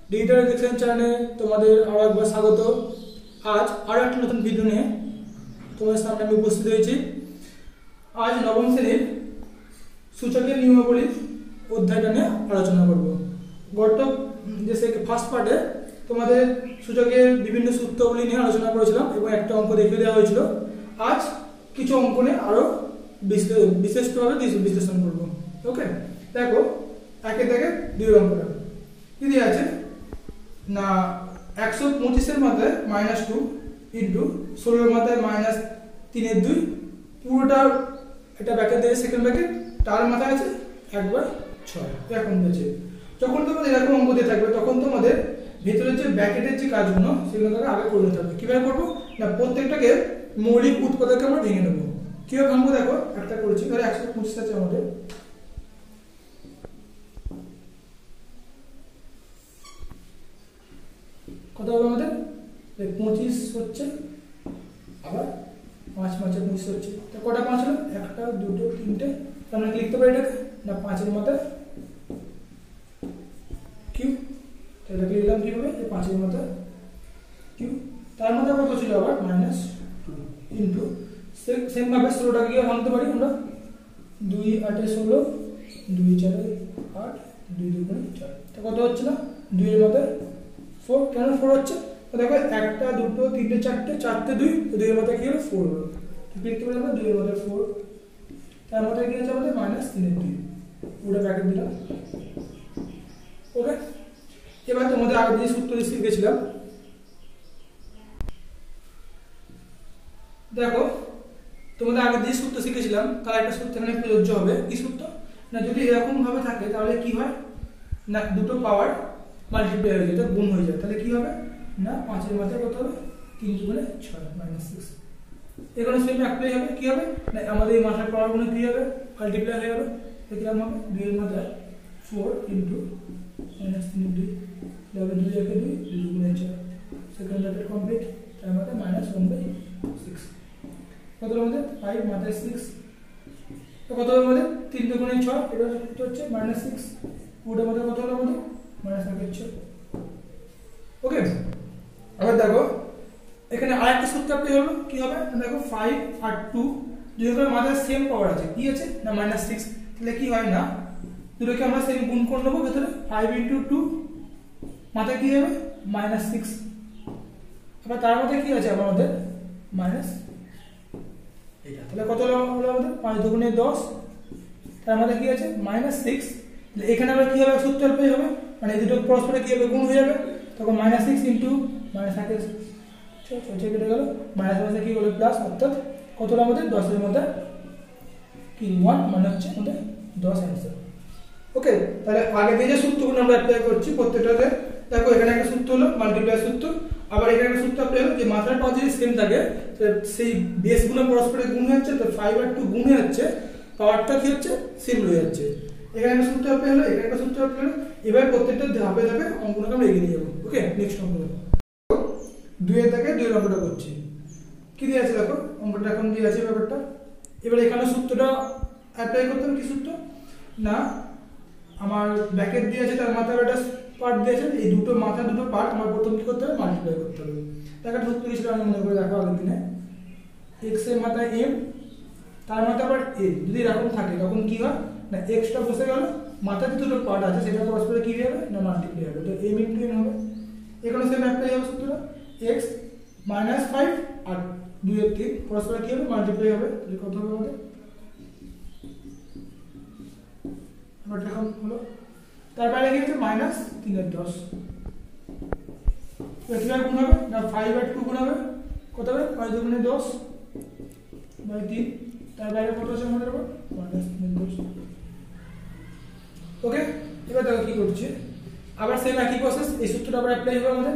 Digital education চ্যানেলে তোমাদের আরো একবার স্বাগত। আজ আরো একটা নতুন ভিডিও নিয়ে তোমাদের সামনে আমি উপস্থিত হয়েছি। আজ নবম শ্রেণীর সূচকের নিয়মাবলীর অধ্যায়টা নিয়ে আলোচনা করব। গত যে ফার্স্ট পার্টে তোমাদের সূচকের বিভিন্ন সূত্রগুলি নিয়ে আলোচনা করেছিলাম এবং একটা অঙ্ক দেখিয়ে দেওয়া হয়েছিল। আজ কিছু অঙ্ক নিয়ে আরো বিশেষভাবে বিশ্লেষণ করব। ওকে, দেখো একে থেকে দুই অঙ্কটা কি দিয়ে আছে না, 125-এর মাথায় -2 ইন্টু 16-এর মাথায় -3/2 পুরোটা এটা ব্র্যাকেট দিয়ে সেকেন্ড ব্র্যাকেট, তার মাথায় আছে 1/6 এরকম দিয়েছে। যখন তোমাদের এরকম অঙ্ক দিয়ে থাকবে তখন তোমাদের ভিতরে যে ব্র্যাকেটের যে কাজগুলো সেগুলো তাকে আগে করে নিতে হবে। কিভাবে করবো না, প্রত্যেকটাকে মৌলিক উৎপাদকে আমরা ভেঙে নেবো। কিভাবে ভাঙবো দেখো, একটা করেছি ধরো 125 আছে আমাদের, কত হবে আমাদের 25 হচ্ছে, আবার 5 5 25 হচ্ছে। তো কটা 5 হলো, একটা দুটো তিনটে, আমরা লিখতে পারি এটাকে না 5-এর মাথায় কিউ, তো এটাকে লিখলাম কিভাবে 5-এর মাথায় কিউ, তার মধ্যে কত ছিল আবার -2 ইন্টু সেম ভাবে 16টাকে গিয়ে ভাঙতে পারি আমরা, 2 8 16, 2 4 8, 2 2 4, তো কত হচ্ছে না 2-এর মাথায় 4, কেন 4 হচ্ছে দেখো, একটা দুটো তিনটে চারটে, চারটে 2, তো 2-এর মাথায় কি হলো 4 হলো, তো লিখতে পারি আমরা 2-এর মাথায় 4, তার মাথায় কি আছে আমাদের -3/2, পুরো ব্র্যাকেট দিলাম। ওকে, এবার তোমাদের আগে যে সূত্র শিখেছিলাম দেখো, তোমাদের আগে যে সূত্র শিখেছিলাম তার একটা সূত্র এখানে প্রযোজ্য হবে। কি সূত্র না, যদি এরকম ভাবে থাকে তাহলে কি হয় না, দুটো পাওয়ার মাল্টিপ্লাই হয়ে যায়, গুণ হয়ে যায়, তাহলে কি হবে না 5-এর মাথায় কত হবে 3 × 6 -6, এখানে সেম অ্যাপ্লাই হবে। কি হবে না, আমাদের এই মাথার পাওয়ার গুলো কি হবে মাল্টিপ্লাই হয়ে গেল, দেখলাম হবে 2-এর মাথায় 4 ইন্টু -3/2, তাহলে 2 একে 2, 2 × 4, সেকেন্ড ব্র্যাকেট কমপ্লিট, তার মাথায় -1/6, কত হলো আমাদের 5 মাথায় 6, তো কত হলো আমাদের 3 × 6, এটা কত হচ্ছে -6, পুরোটা মধ্যে কত হলো আমাদের -6। ওকে, আবার দেখো এখানে আরেকটা সূত্র অ্যাপ্লাই হলো। কি হবে দেখো 5 আর 2 দুটোর মাঝে সেম পাওয়ার আছে, কি আছে না -6, তাহলে কি হয় না দুটোকে আমরা সেম গুণ করে নেবো ভেতরে, 5 × 2 মাথায় কি হবে -6, আবার তার মধ্যে কি আছে আমাদের মাইনাস এটা, তাহলে কত হলো আমাদের 5 × 2 = 10, তার মধ্যে কি আছে -6, তাহলে এখানে আমরা কি হবে সূত্র অ্যাপ্লাই হবে, মানে এই দুটো পরস্পরে কি হবে গুণ হয়ে যাবে, তখন -6 ইনটু -6 কেটে গেল, মাইনাস কি হলো প্লাস, অর্থাৎ কত হলো আমাদের 10-এর মধ্যে কি 1, মানে হচ্ছে আমাদের 10 অ্যান্সার। ওকে, তাহলে আগে যে সূত্রগুলো আমরা অ্যাপ্লাই করছি প্রত্যেকটাতে, দেখো এখানে একটা সূত্র হলো মাল্টিপ্লাই সূত্র, আবার এখানে একটা সূত্র অ্যাপ্লাই হলো যে মাথার পাওয়ার যদি সেম থাকে সেই বেসগুলো পরস্পরে গুণ হচ্ছে, তো 5 আর 2 গুণ হচ্ছে, পাওয়ারটা কি হচ্ছে সেম হয়ে যাচ্ছে। এখানে একটা সূত্র অ্যাপ্লাই হলো, এখানে একটা সূত্র অ্যাপ্লাই হলো, এবার প্রত্যেকটা ধাপে ধাপে অঙ্কটাকে আমরা এগিয়ে নিয়ে যাবো। ওকে, নেক্সট অঙ্ক 2-এর থেকে 2 অঙ্কটা করছি। কি দিয়ে আছে দেখো, অঙ্কটা এখন দিয়ে আছে ব্যাপারটা। এবার এখানে সূত্রটা অ্যাপ্লাই করতে হবে। কি সূত্র না, আমার ব্র্যাকেট দিয়ে আছে, তার মাথায় একটা পার্ট দিয়েছে, এই দুটো মাথা দুটো পার্ট আমার প্রথম কি করতে হবে মাল্টিপ্লাই করতে হবে। একটা সূত্র ছিল আমি মনে করে দেখো আগের দিনে, x এর মাথায় m, তার মাথায় আবার a, যদি এরকম থাকে তখন কি হয় না x টা বসে গেল, মাথায় দুটো পার্ট আছে সেটা পরস্পরে কি হবে না মাল্টিপ্লাই হবে, তো m × n হবে। এখানে সেম অ্যাপ্লাই হবে সূত্রটা, x -5 আর 2 এর 3 পরস্পরে কি হবে মাল্টিপ্লাই হবে, তাহলে কত হবে আমাদের আবার দেখো হলো, তার বাইরে কি হচ্ছে -3/10, তো কিভাবে গুণ হবে না 5 আর 2 গুণ হবে, কত হবে 5 × 2 = 10/3, তার বাইরে কত আছে আমাদের আবার -3/10। ওকে, এবার দেখো কি করছে, আবার সেম একই প্রসেস, এই সূত্রটা আবার অ্যাপ্লাই হবে আমাদের,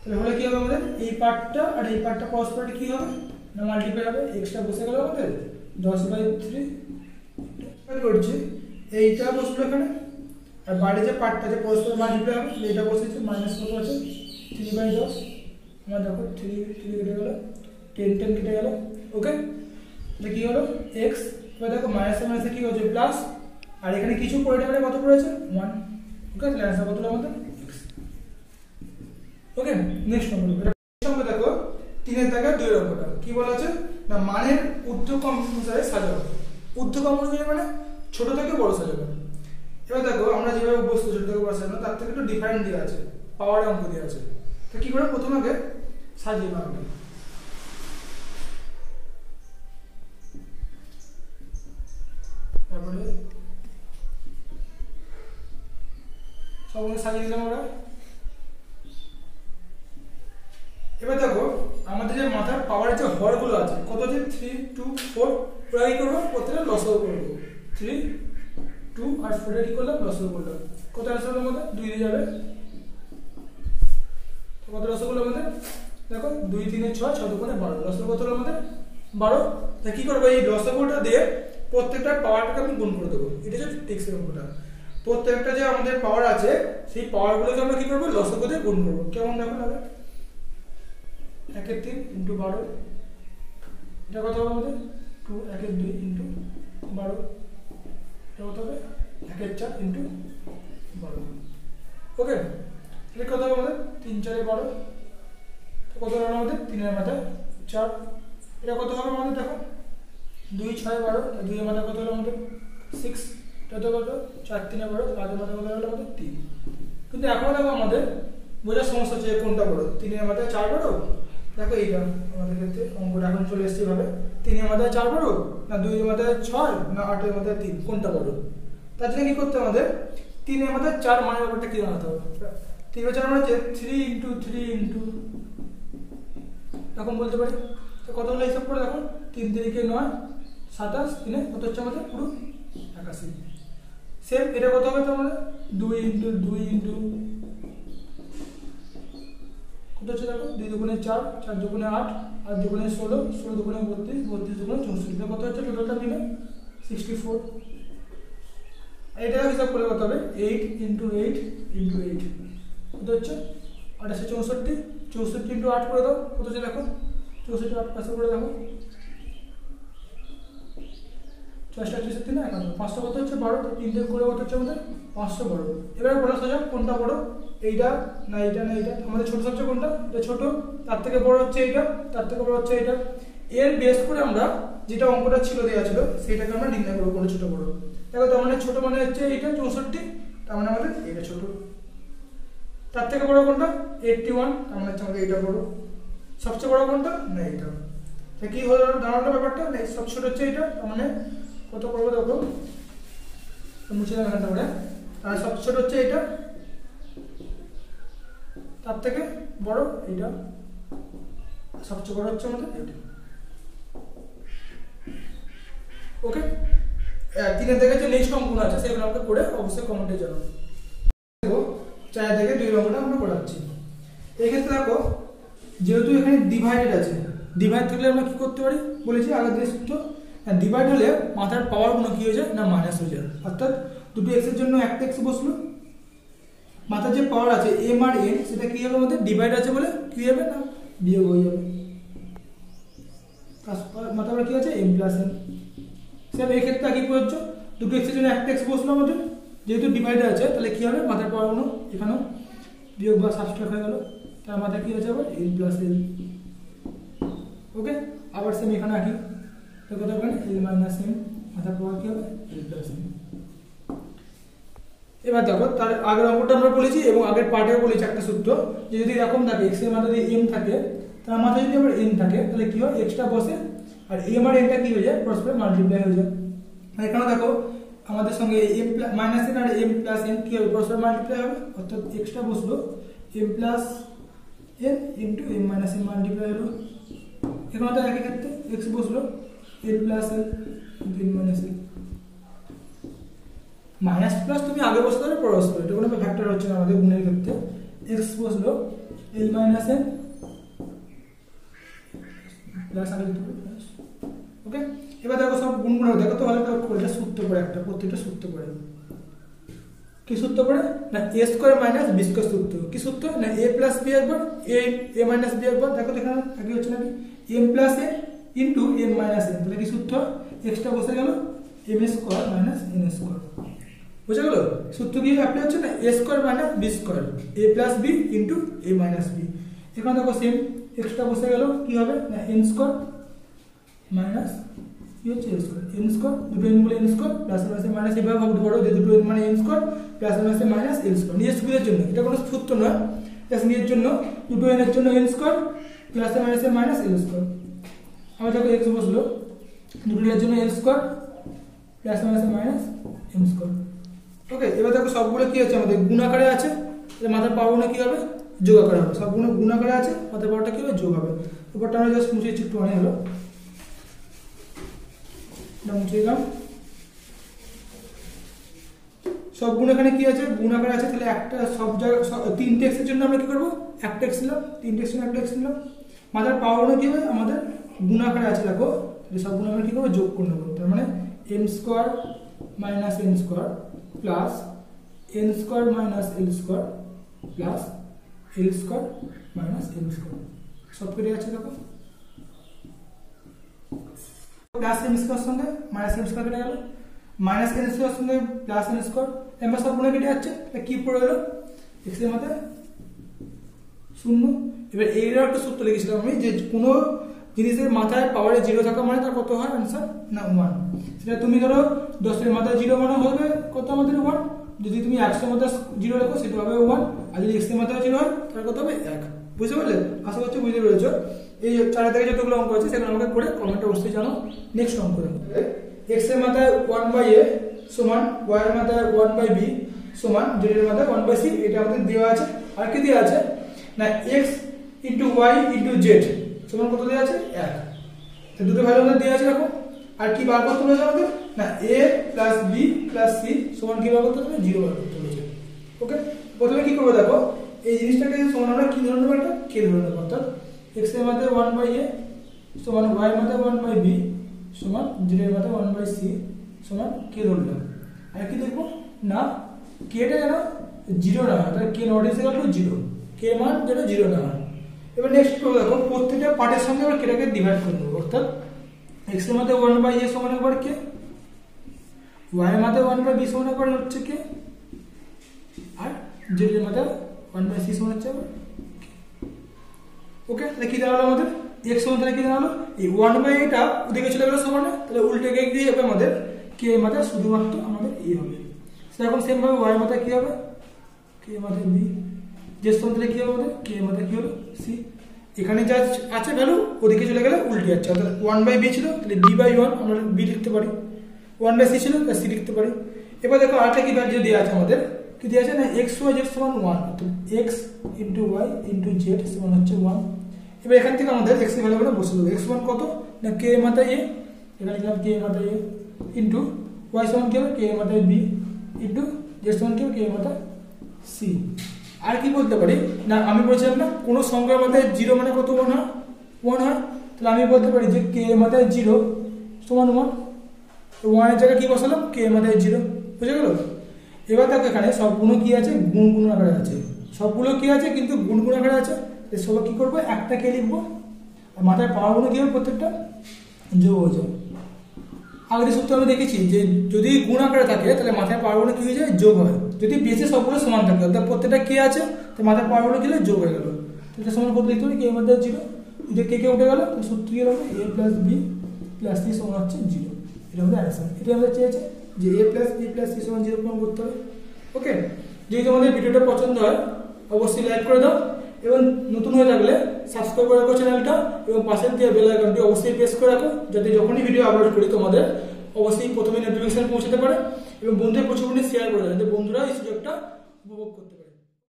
তাহলে হলে কি হবে আমাদের এই পার্টটা আর এই পার্টটা পরস্পর কি হবে না মাল্টিপ্লাই হবে, এক্সট্রা বসে গেল আমাদের 10/3 করছে, এইটা বসলো এখানে, আর বাইরে যে পার্টটা যে পরস্পর মাল্টিপ্লাই হবে এটা বসেছে, মাইনাস কত আছে 3/10, আমার দেখো 3 কেটে গেল, 10 কেটে গেল। ওকে, এটা কি হলো x, এবার দেখো মাইনাসে মাইনাসে কি হচ্ছে প্লাস, আর এখানে কিছু পড়ে যাবে কত পড়েছে 1, ওকে, তাহলে অ্যান্সার কত হলো আমাদের x। ওকে, নেক্সট নম্বর দেখো 3 এর দাগে 2 এর অঙ্কটা কি বলা আছে না মানের ঊর্ধ্বক্রম অনুসারে সাজাও। ঊর্ধ্বক্রম অনুসারে মানে ছোট থেকে বড় সাজাবো। এবার দেখো আমরা যেভাবে বস্তু ছোট থেকে বড় সাজানো তার থেকে একটু ডিফারেন্ট দেওয়া আছে, পাওয়ারের অঙ্ক দেওয়া আছে। তো কি করে প্রথমে আগে সাজিয়ে নেব। তারপরে সবগুলো সাজিয়ে দিলাম আমরা। এবার দেখো আমাদের যে মাথার পাওয়ারের যে হরগুলো আছে কত আছে 3 2 4, ওরা কি করবো প্রত্যেকটা লসও করবো। 3 2 আর 4 এর কি করলাম লসও করলাম। কত আসলে হলো আমাদের 2 দিয়ে যাবে। তো কত লসও করলো আমাদের দেখো 2 3 6 6 2 12, লসও কত হলো আমাদের 12। তা কি করবো এই লসগুলোটা দিয়ে প্রত্যেকটা পাওয়ারটাকে আমি গুণ করে দেবো। এটা হচ্ছে টেক্সের অঙ্কটা। প্রত্যেকটা যে আমাদের পাওয়ার আছে সেই পাওয়ারগুলোকে আমরা কি করবো লসগু দিয়ে গুণ করবো। কেমন দেখো লাগে 1 এর 3 × 12, এটা কত হবে আমাদের 2 1 এর 2 × 12, এটা কত হবে 1 এর 4 × 12। ওকে, এটা কত হবে আমাদের 3 4 এ 12, তো কত হলো আমাদের 3 এর মাথায় 4। এটা কত হবে আমাদের দেখো 2 6 12, 2 এর মাথায় কত হলো আমাদের 6, এটা কত 4 3 এ 12, 5 এর মাথায় কত হলো আমাদের 3। কিন্তু এখন দেখো আমাদের বোঝার সমস্যা হচ্ছে কোনটা বড়, 3 এর মাথায় 4 বড়। দেখো এইটা আমাদের ক্ষেত্রে অঙ্কটা এখন চলে এসেছে ভাবে 3 এর মাথায় 4 বড় না 2 এর মাথায় 6 না 8 এর মাথায় 3, কোনটা বড়। তার জন্য কি করতে আমাদের 3 এর মাথায় 4 মানের ব্যাপারটা কি জানতে হবে। 3 এর 4 মানে হচ্ছে 3 × 3 × এখন বলতে পারি। তো কত হলো হিসাব করে দেখো 3 3 কে 9 27, 3 কত হচ্ছে আমাদের পুরো 81। সেম এটা কত হবে তোমাদের 2 × 2 × কত হচ্ছে দেখো 2 দুগুণে 4 4 দুগুণে 8 8 দুগুণে 16 16 দুগুণে 32 32 দুগুণে 64, এটা কত হচ্ছে টোটালটা মিলে 64। এটা হিসাব করে কত হবে 8 × 8 × 8 কত হচ্ছে 68 64 × 8 করে দাও কত হচ্ছে দেখো 64 8 পাশে করে দেখো 64 3 51 500 কত হচ্ছে 12, 3 দিয়ে করে কত হচ্ছে আমাদের 500 বড়। এবারে বলা সোজা কোনটা বড়, এইটা না এইটা না এইটা। আমাদের ছোট সবচেয়ে কোনটা, এটা ছোট, তার থেকে বড় হচ্ছে এইটা, তার থেকে বড় হচ্ছে এইটা। এর বেস করে আমরা যেটা অঙ্কটা ছিল দেওয়া ছিল সেটাকে আমরা নির্ণয় করব কোন ছোট বড়। দেখো তার মানে ছোট মানে হচ্ছে এইটা 64, তার মানে আমাদের এটা ছোট। তার থেকে বড় কোনটা 81, তার মানে হচ্ছে আমাদের এইটা বড়। সবচেয়ে বড় কোনটা না এইটা। তা কি হলো দাঁড়ালো ব্যাপারটা, না সব ছোট হচ্ছে এইটা, তার মানে কত করবো দেখো মুছে দেওয়া এখানটা করে। আর সব ছোট হচ্ছে এইটা, তার থেকে বড় এইটা, সবচেয়ে বড় হচ্ছে আমাদের এটা। ওকে, 3 এর থেকে যে নেক্সট অঙ্কগুলো আছে সেগুলো আমরা করে অবশ্যই কমেন্টে জানাবো। দেখো 4 থেকে 2 অঙ্কটা আমরা করাচ্ছি। এই ক্ষেত্রে দেখো যেহেতু এখানে ডিভাইডেড আছে, ডিভাইড থাকলে আমরা কি করতে পারি বলেছি আগে দিয়ে সূত্র, ডিভাইড হলে মাথার পাওয়ার গুলো কি হয়ে যায় না মাইনাস হয়ে যায়। অর্থাৎ দুটো এক্স এর জন্য একটা এক্স বসলো, মাথার যে পাওয়ার আছে এম আর এন সেটা কি হবে আমাদের ডিভাইড আছে বলে কি হবে না বিয়োগ হয়ে যাবে। মাথার পাওয়ার কি আছে এম প্লাস এন। সেম এই ক্ষেত্রে কি প্রযোজ্য, দুটো এক্স এর জন্য একটা এক্স বসলো আমাদের, যেহেতু ডিভাইডে আছে তাহলে কি হবে মাথার পাওয়ার গুলো এখানেও বিয়োগ বা সাবস্ট্রাক্ট হয়ে গেল, তার মাথায় কি হয়ে যাবে এন প্লাস এন। ওকে, আবার সেম এখানে একই কত হবে এল মাইনাস এম, মাথার পাওয়ার কি হবে এল প্লাস এম। এবার দেখো তার আগের অঙ্কটা আমরা বলেছি এবং আগের পার্টেও বলেছি একটা সূত্র যে যদি এরকম থাকে এক্স এর মাথায় যদি এম থাকে তার মাথায় যদি আবার এন থাকে তাহলে কি হয় এক্সটা বসে আর এম আর এনটা কি হয়ে যায় পরস্পর মাল্টিপ্লাই হয়ে যায়। আর এখানে দেখো আমাদের সঙ্গে এম মাইনাস এন আর এম প্লাস এন কি হবে পরস্পর মাল্টিপ্লাই হবে, অর্থাৎ এক্সটা বসলো M plus N into M minus N multiply হলো। এখানে তো একই ক্ষেত্রে এক্স বসলো N plus N into N minus N. Minus plus তুমি আগে বসতে পারো পরে বসতে পারো, এটা কোনো ফ্যাক্টর হচ্ছে না আমাদের গুণের ক্ষেত্রে। এক্স বসলো এল মাইনাস এন প্লাস আগে দিতে পারো। ওকে, এবার দেখো সব গুণগুলো দেখো তো ভালো করে, এটা সূত্র পড়ে একটা, প্রত্যেকটা সূত্র পড়ে। কি সূত্র পড়ে না এ স্কোয়ার মাইনাস বি স্কোয়ার সূত্র। কি সূত্র না এ প্লাস বি একবার এ মাইনাস বি একবার। দেখো এখানে একই হচ্ছে নাকি M plus A into M minus N, তাহলে কি সূত্র এক্সটা বসে গেল M square minus N square. বুঝে গেল? সূত্র কি অ্যাপ্লাই হচ্ছে না, a square minus b square a plus b into a minus b। এখানে দেখো সেম এক্সট্রা বসে গেল, কি হবে না n স্কয়ার মাইনাস কি হচ্ছে a স্কয়ার, n স্কয়ার দুটো n বলে n square plus minus minus এভাবে ভাবতে পারো যে দুটো n মানে n square plus minus minus l square. নিজের সুবিধার জন্য, এটা কোনো সূত্র নয়, জাস্ট নিজের জন্য দুটো n এর জন্য n square plus minus minus l square. আবার দেখো x বসলো, দুটো n এর জন্য l square plus minus minus m square. Okay, এবার দেখো সবগুলো কি আছে আমাদের গুণাকারে আছে, তাহলে মাথার পাওয়ারটা কি হবে যোগ আকারে হবে, সবগুলো গুণাকারে আছে মাথার পাওয়ারটা কি হবে যোগ হবে। উপরটা আমরা জাস্ট মুছে একটু আনে হলো, এটা মুছে দিলাম। সবগুলো এখানে কি আছে গুণাকারে আছে, তাহলে একটা সব জায়গায় তিনটে x এর জন্য আমরা কি করব একটা x নিলাম, তিনটে x এর জন্য একটা x নিলাম। মাথার পাওয়ারটা কি হবে আমাদের গুণাকারে আছে, দেখো তাহলে সবগুলো আমরা কি করব যোগ করে নেব। তার মানে m square minus n square plus n square minus l square plus l square minus m square, সব কেটে যাচ্ছে দেখো, প্লাস m স্কয়ার সঙ্গে মাইনাস m স্কয়ার কেটে গেল, মাইনাস n স্কয়ার সঙ্গে প্লাস n স্কয়ার, এবার সবগুলো কেটে যাচ্ছে, কি পড়ে গেল x এর মাথায় 0। এবার এর একটা সূত্র লিখেছিলাম আমি যে কোনো জিনিসের মাথায় পাওয়ারে 0 থাকা মানে তার কত হয় आंसर না 1। সেটা তুমি ধরো 10 এর মাথায় 0 মানে হবে কত আমাদের 1, যদি তুমি 100 এর মাথায় 0 রাখো সেটা হবে 1, আর যদি x এর মাথায় 0 হয় তাহলে কত হবে 1। বুঝতে পারলে? আশা করছি বুঝতে পেরেছো। এই 4 থেকে যতগুলো অঙ্ক আছে সেগুলো আমাকে করে কমেন্টে অবশ্যই জানাও। নেক্সট অঙ্ক দেখো, x এর মাথায় 1/a সমান y এর মাথায় 1/b সমান z এর মাথায় 1/c, এটা আমাদের দেওয়া আছে। আর কি দেওয়া আছে না x y z সমান কত দেওয়া আছে 1, তো দুটো ভ্যালু আমাদের দেওয়া আছে দেখো। আর কি বার করতে বলেছে আমাদের না a plus b plus c সমান কি বার করতে হবে 0 বার করতে বলেছে। ওকে, প্রথমে কি করব দেখো, এই জিনিসটাকে সমান আমরা কি ধরে নেব, একটা k ধরে নেব, অর্থাৎ x এর মাথায় 1/a সমান y এর মাথায় 1/b সমান z এর মাথায় 1/c সমান k ধরলাম। আর কি দেখব না k টা যেন 0 না হয়, তাহলে k not is equal to 0, k মান যেন 0 না হয়। এবার নেক্সট করব দেখো, প্রত্যেকটা পার্টের সঙ্গে আমরা কেটাকে ডিভাইড করে নেব, অর্থাৎ x এর মাথায় 1/a সমান একবার k, y এর মাথায় 1/b সমান একবার হচ্ছে k, আর z এর মাথায় 1/c সমান হচ্ছে k। ওকে, তাহলে কি দাঁড়ালো আমাদের x সমান, তাহলে কি দাঁড়ালো এই 1/a টা ওদিকে চলে গেল সমানে, তাহলে উল্টে গিয়ে কি হবে আমাদের k এর মাথায় শুধুমাত্র আমাদের a হবে। সেরকম সেম ভাবে y এর মাথায় কি হবে k এর মাথায় b, যে সমানে কি হবে আমাদের k এর মাথায় কি হলো c, এখানে যা আছে ভ্যালু ওদিকে চলে গেলে উল্টে যাচ্ছে, অর্থাৎ 1/b ছিল তাহলে b/1 আমরা b লিখতে পারি, 1/c ছিল তাহলে c লিখতে পারি। এবার দেখো আরেকটা কি ভ্যালু দেওয়া আছে আমাদের, কি দেওয়া আছে না x y z সমান 1, তো x y z সমান হচ্ছে 1। এবার এখান থেকে আমাদের x এর ভ্যালুগুলো বসে দেবো, x সমান কত না k এর মাথায় a, এখানে লিখলাম k এর মাথায় a ইনটু y সমান কি হবে k এর মাথায় b ইনটু z সমান কি হবে k এর মাথায় c। আর কি বলতে পারি না, আমি বলছিলাম না কোন সংখ্যার মাথায় 0 মানে কত 1 হয়, 1 হয়, তাহলে আমি বলতে পারি যে k এর মাথায় 0 সমান 1, তো 1 এর জায়গায় কি বসালাম k এর মাথায় 0। বুঝে গেল? এবার দেখো এখানে সবগুলো কি আছে গুণ আকারে আছে, সবগুলো কি আছে কিন্তু গুণ আকারে আছে, তাহলে সব কি করব একটা কে লিখবো, আর মাথায় পাওয়ারগুলো কি হবে প্রত্যেকটা যোগ হয়ে যাবে। আগের সূত্র আমরা দেখেছি যে যদি গুণ আকারে থাকে তাহলে মাথায় পাওয়ারগুলো কি হয়ে যায় যোগ হয়, যদি বেঁচে সবগুলো সমান থাকে অর্থাৎ প্রত্যেকটা কে আছে তো মাথায় পাওয়ারগুলো কি হলো যোগ হয়ে গেল, তাহলে সমান কত লিখতে হবে k এর মধ্যে 0, যদি কে উঠে গেল তাহলে সূত্র কি হবে a plus b plus c সমান হচ্ছে 0। এটা আমাদের অ্যান্সার, এটা আমরা চেয়েছি যে a plus b plus c সমান 0 প্রমাণ করতে হবে। ওকে, যদি তোমাদের ভিডিওটা পছন্দ হয় অবশ্যই লাইক করে দাও, এবং নতুন হয়ে থাকলে সাবস্ক্রাইব করে রাখো চ্যানেলটা, এবং পাশের দিয়ে বেল আইকনটি অবশ্যই প্রেস করে রাখো যাতে যখনই ভিডিও আপলোড করি তোমাদের অবশ্যই প্রথমে নোটিফিকেশন পৌঁছাতে পারে, এবং বন্ধুদের প্রচুর শেয়ার করে দেয় যাতে বন্ধুরা এই সুযোগটা উপভোগ করতে পারে।